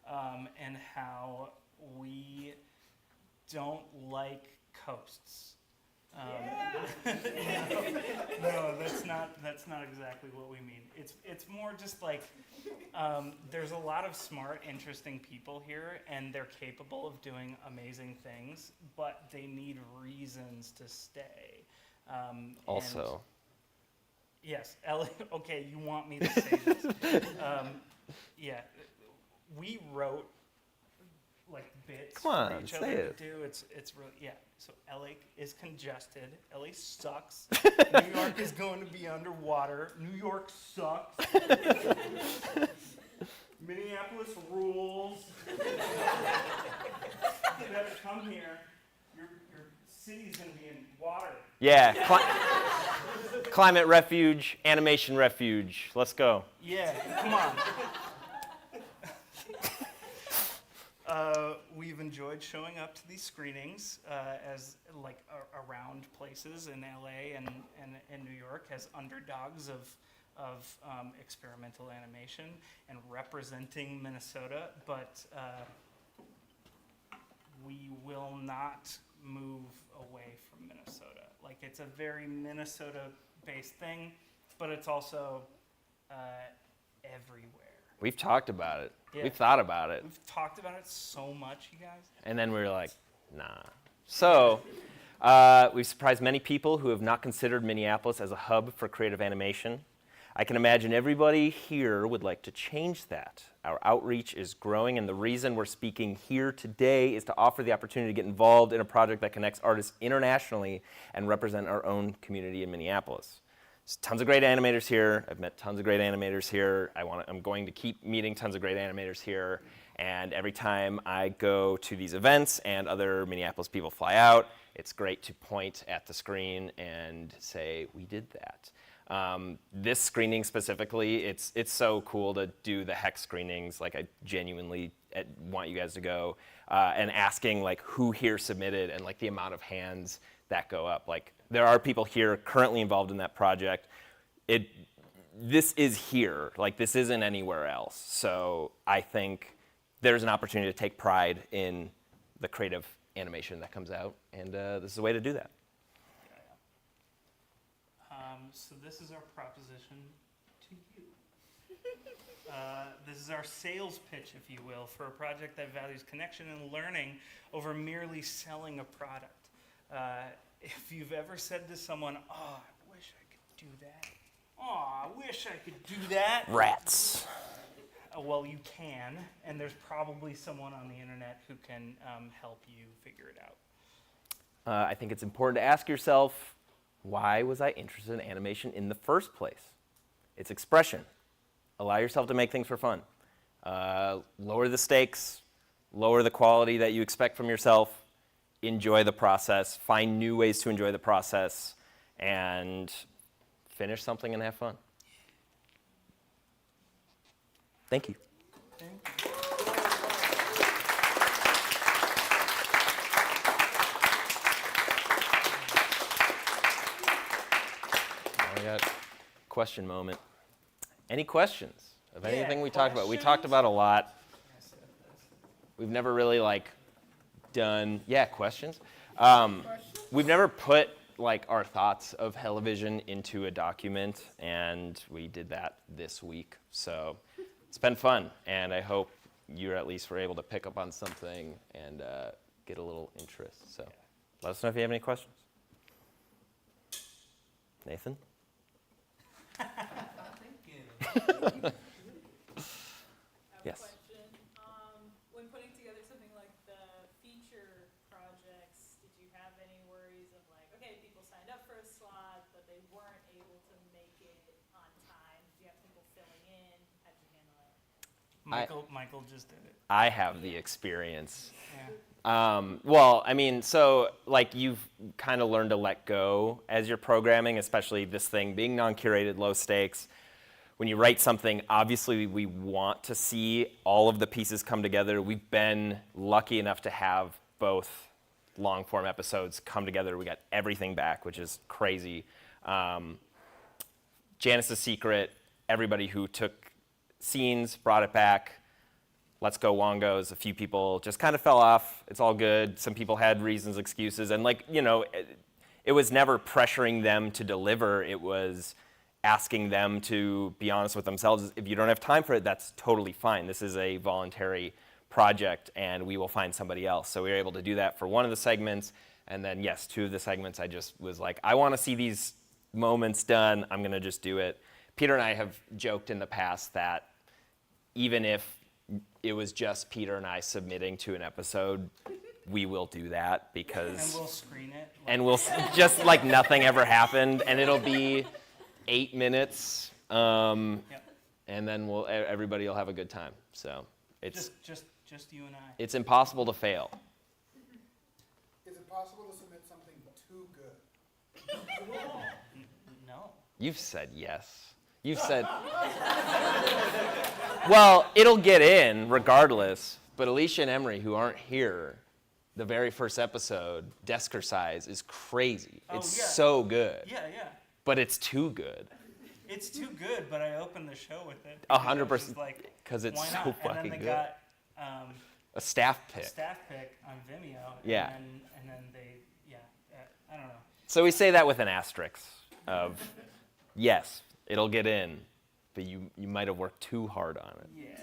and how we don't like coasts. No, that's not exactly what we mean. It's more just like, there's a lot of smart, interesting people here, and they're capable of doing amazing things, but they need reasons to stay. Also. Yes, Ellie. Okay, you want me to say this? Yeah, we wrote like bits for each other to do. It's really, yeah. So LA is congested. LA sucks. New York is going to be underwater. New York sucks. Minneapolis rules. You better come here. Your city's going to be in water. Yeah. Climate refuge, animation refuge. Let's go. Yeah, come on. We've enjoyed showing up to these screenings as like around places in LA and in New York as underdogs of experimental animation and representing Minnesota, but we will not move away from Minnesota. Like, it's a very Minnesota-based thing, but it's also everywhere. We've talked about it. Yeah. We've thought about it. We've talked about it so much, you guys. And then we were like, nah. So we've surprised many people who have not considered Minneapolis as a hub for creative animation. I can imagine everybody here would like to change that. Our outreach is growing, and the reason we're speaking here today is to offer the opportunity to get involved in a project that connects artists internationally and represent our own community in Minneapolis. There's tons of great animators here. I've met tons of great animators here. I'm going to keep meeting tons of great animators here. And every time I go to these events and other Minneapolis people fly out, it's great to point at the screen and say, we did that. This screening specifically, it's so cool to do the Hex screenings. Like, I genuinely want you guys to go and asking like who here submitted and like the amount of hands that go up. Like, there are people here currently involved in that project. This is here. Like, this isn't anywhere else. So I think there's an opportunity to take pride in the creative animation that comes out, and this is a way to do that. So this is our proposition to you. This is our sales pitch, if you will, for a project that values connection and learning over merely selling a product. If you've ever said to someone, "Oh, I wish I could do that. Oh, I wish I could do that." Rats. Well, you can, and there's probably someone on the internet who can help you figure it out. I think it's important to ask yourself, why was I interested in animation in the first place? It's expression. Allow yourself to make things for fun. Lower the stakes, lower the quality that you expect from yourself, enjoy the process, find new ways to enjoy the process, and finish something and have fun. Thank you. I got question moment. Any questions of anything we talked about? We talked about a lot. We've never really done, questions. We've never put our thoughts of Hellavision into a document, and we did that this week. So it's been fun, and I hope you at least were able to pick up on something and get a little interest. So let us know if you have any questions. Nathan? Yes. When putting together something like the feature projects, did you have any worries of okay, people signed up for a slot, but they weren't able to make it on time? Do you have people filling in? How did you handle it? Michael just did it. I have the experience. Yeah. Well, I mean, so you've kind of learned to let go as you're programming, especially this thing being non-curated, low stakes. When you write something, obviously we want to see all of the pieces come together. We've been lucky enough to have both long form episodes come together. We got everything back, which is crazy. Janice's Secret, everybody who took scenes brought it back. Let's Go Wongos, a few people just kind of fell off. It's all good. Some people had reasons, excuses, and it was never pressuring them to deliver. It was asking them to be honest with themselves. If you don't have time for it, that's totally fine. This is a voluntary project, and we will find somebody else. So we were able to do that for one of the segments, and then yes, two of the segments I just was I want to see these moments done. I'm going to just do it. Peter and I have joked in the past that even if it was just Peter and I submitting to an episode, we will do that because... And we'll screen it. And we'll just nothing ever happened, and it'll be 8 minutes, and then everybody will have a good time. So it's just you and I. It's impossible to fail. Is it possible to submit something too good? No. You've said yes. You've said, well, it'll get in regardless, but Alicia and Emery, who aren't here, the very first episode, Desker Size, is crazy. So good. Yeah. But it's too good. It's too good, but I opened the show with it. 100%. Because it's so fucking good. And then they got a staff pick. A staff pick on Vimeo. Yeah. And then they, I don't know. So we say that with an asterisk of, yes, it'll get in, but you might have worked too hard on it. Yeah.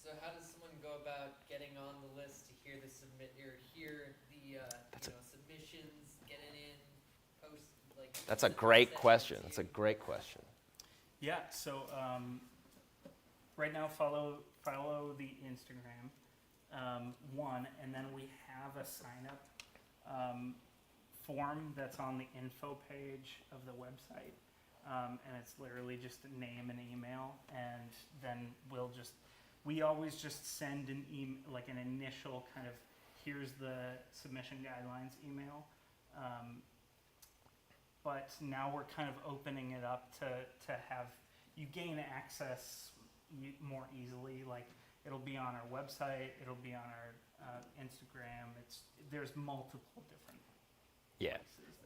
So how does someone go about getting on the list to hear the submissions, get it in, post That's a great question. Yeah. So right now, follow the Instagram one, and then we have a sign up form that's on the info page of the website. And it's literally just a name and email, and then we always just send an an initial kind of, here's the submission guidelines email. But now we're kind of opening it up to have you gain access more easily. It'll be on our website, it'll be on our Instagram. There's multiple different places.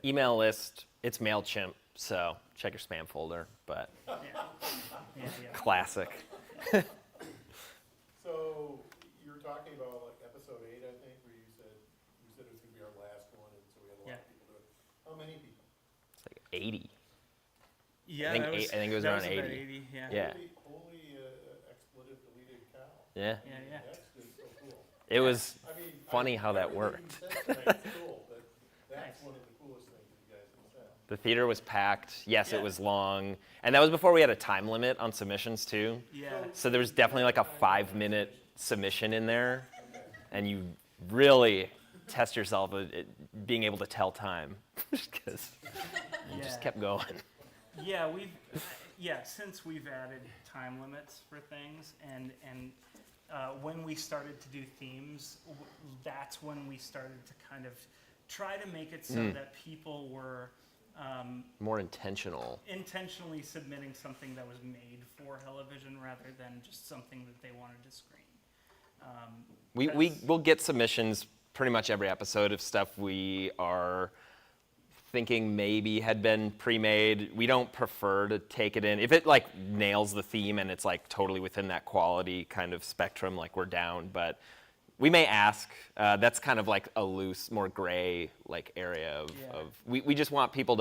Email list, it's MailChimp. So check your spam folder, but yeah. Classic. So many people? It's like 80. Yeah, I think it was around 80. 80. Yeah. Yeah. Holy expletive deleted cow. Yeah. Yeah. That's just so cool. It was I mean, funny how that everything worked. you said tonight is cool, but that's one of the coolest things that you guys have said. The theater was packed. Yes, Yeah. it was long. And that was before we had a time limit on submissions, too. Yeah. So there was definitely like a 5-minute submission in there. And you really test yourself at being able to tell time. Because you just kept going. Yeah, since we've added time limits for things, and when we started to do themes, that's when we started to kind of try to make it so that people were more intentionally submitting something that was made for Hellavision rather than just something that they wanted to screen. We'll get submissions pretty much every episode of stuff we are thinking maybe had been pre-made. We don't prefer to take it in. If it like nails the theme and it's like totally within that quality kind of spectrum, like we're down. But we may ask. That's kind of like a loose, more gray like area of we just want people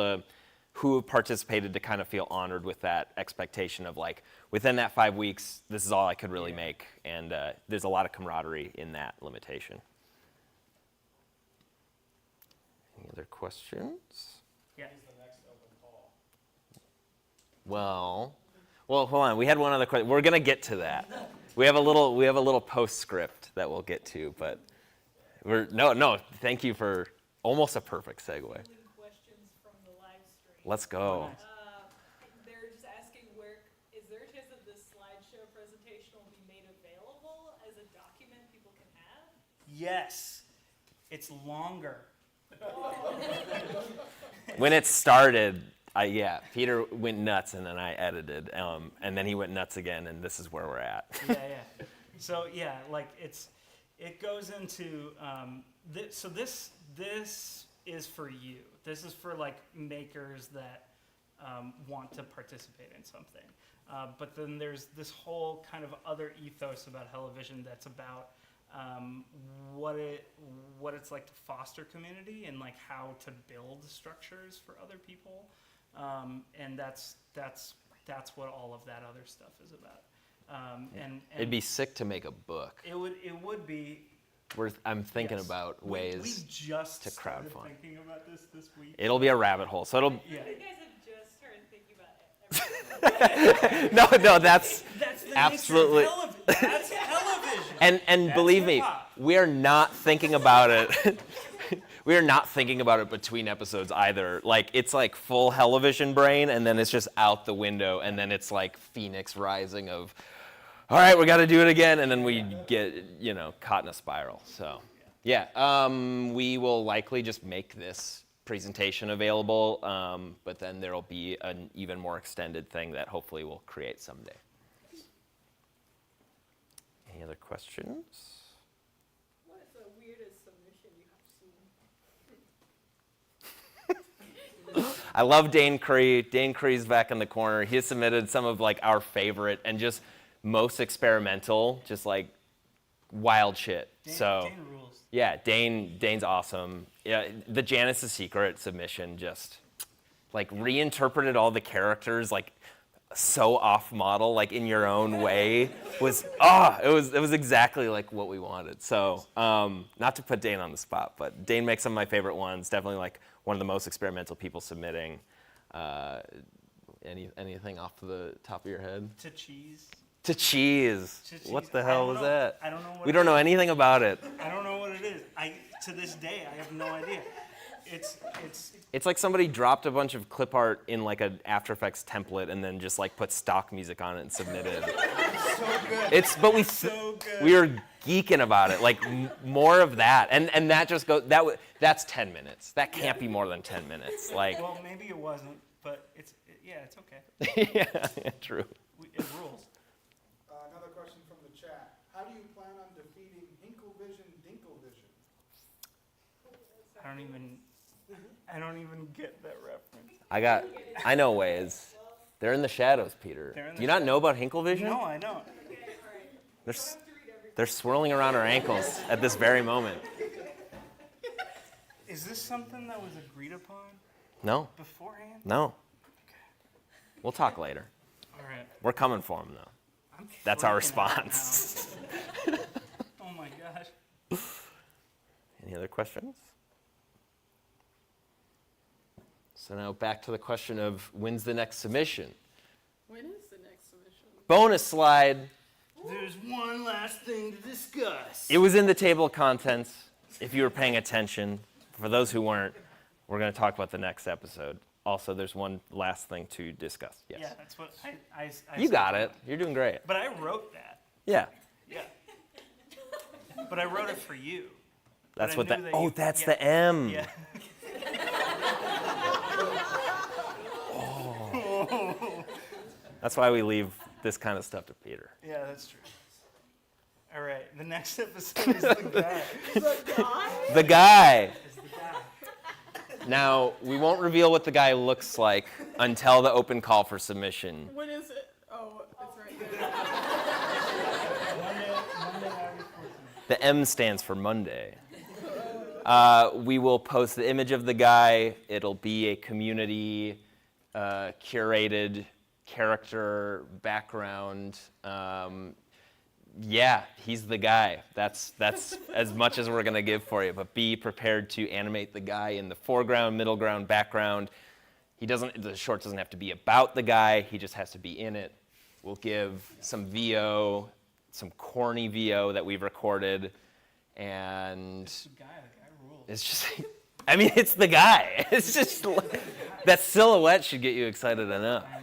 who have participated to kind of feel honored with that expectation of like within that 5 weeks, this is all I could really make. And there's a lot of camaraderie in that limitation. Any other questions? Yeah. Well, hold on. We had one other question. We're gonna get to that. We have a little postscript that we'll get to, but no. Thank you for almost a perfect segue. Questions from the live stream. Let's go. They're just asking is there a chance that this slideshow presentation will be made available as a document people can have? Yes, it's longer. When it started, Peter went nuts, and then I edited, and then he went nuts again, and this is where we're at. Yeah. So like it goes into this is for you. This is for like makers that want to participate in something. But then there's this whole kind of other ethos about Hellavision that's about what it's like to foster community and like how to build structures for other people, and that's what all of that other stuff is about. And it'd be sick to make a book. It would be. I'm thinking about ways we just to crowdfund. Thinking about this week. It'll be a rabbit hole. So it'll. Yeah. You guys have just started thinking about it. No, that's the absolutely. That's Hellavision. And believe me, we are not thinking about it. We are not thinking about it between episodes either. Like it's like full Hellavision brain, and then it's just out the window, and then it's like Phoenix Rising of, all right, we got to do it again, and then we get caught in a spiral. So we will likely just make this presentation available, but then there'll be an even more extended thing that hopefully we'll create someday. Any other questions? What is the weirdest submission you have seen? I love Dane Cree. Dane Cree's back in the corner. He has submitted some of like our favorite and just most experimental, just like wild shit. Dane rules. Yeah, Dane's awesome. Yeah, the Janice's Secret submission just like reinterpreted all the characters like so off model, like in your own way. It was exactly like what we wanted. So not to put Dane on the spot, but Dane makes some of my favorite ones. Definitely like one of the most experimental people submitting. Anything off the top of your head? To cheese. What the hell was that? I don't know. We don't know anything about it. I don't know what it is. To this day, I have no idea. It's like somebody dropped a bunch of clip art in like an After Effects template and then just like put stock music on it and submitted. So good. We were geeking about it. Like more of that, and that just goes. That's 10 minutes. That can't be more than 10 minutes. Like. Well, maybe it wasn't, but it's okay. Yeah, true. It rules. Another question from the chat. How do you plan on defeating Hinklevision Dinklevision? I don't even get that reference. I know ways. They're in the shadows, Peter. Do you not know about Hinklevision? No, I don't. They're swirling around our ankles at this very moment. Is this something that was agreed upon? No. Beforehand? No. We'll talk later. All right. We're coming for him, though. I'm That's our freaking out response. now. Oh my gosh. Any other questions? So now back to the question of when's the next submission? When is the next submission? Bonus slide. There's one last thing to discuss. It was in the table of contents, if you were paying attention. For those who weren't, we're going to talk about the next episode. Also, there's one last thing to discuss. Yes. Yeah, that's what I You got it. You're doing great. But I wrote that. Yeah. Yeah. But I wrote it for you. That's But what I knew that. that Oh, you- that's yeah. the M. Yeah. That's why we leave this kind of stuff to Peter. Yeah, that's true. All right, the next episode is the guy. The guy. Is the guy. Now, we won't reveal what the guy looks like until the open call for submission. When is it? Oh, it's right there. Monday, August 14th. The M stands for Monday. We will post the image of the guy. It'll be a community curated character background. Yeah, he's the guy. That's as much as we're gonna give for you. But be prepared to animate the guy in the foreground, middle ground, background. The short doesn't have to be about the guy. He just has to be in it. We'll give some VO, some corny VO that we've recorded, and The guy rules. it's just. I mean, it's the guy. It's just that silhouette should get you excited enough. I know.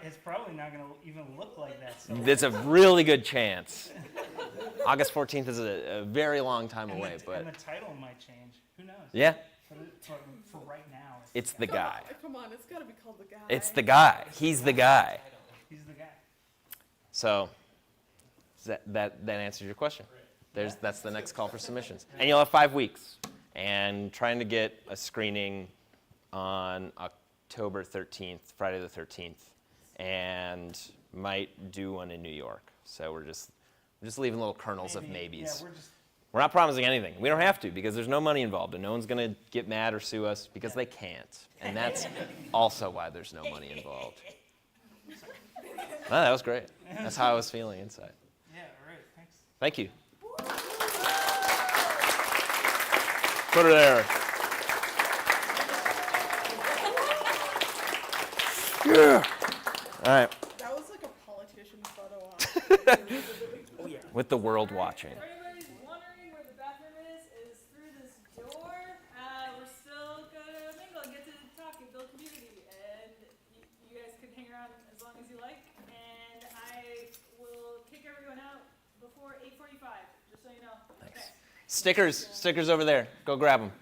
It's probably not going to even look like that. So. There's a really good chance. August 14th is a very long time away, but and the title might change. Who knows? yeah, For right now. it's the guy. Come on, it's got to be called the guy. It's the guy. He's the guy. He's the guy. So that answers your question. That's the next call for submissions, and you'll have 5 weeks. And trying to get a screening on October 13th, Friday the 13th, and might do one in New York. So we're just leaving little kernels of maybes. Yeah, We're not promising anything. We don't have to because there's no money involved, and no one's going to get mad or sue us because they can't. And that's also why there's no money involved. Oh, that was great. That's how I was feeling inside. Yeah, all right, thanks. Thank you. Put her there. Yeah. All right. That was like a politician photo op. Oh, yeah. With the world watching. For anybody's wondering where the bathroom is through this door. We're still gonna mingle and get to talk and build community, and you guys can hang around as long as you like. And I will kick everyone out before 8:45, just so you know. Nice. Stickers over there. Go grab them.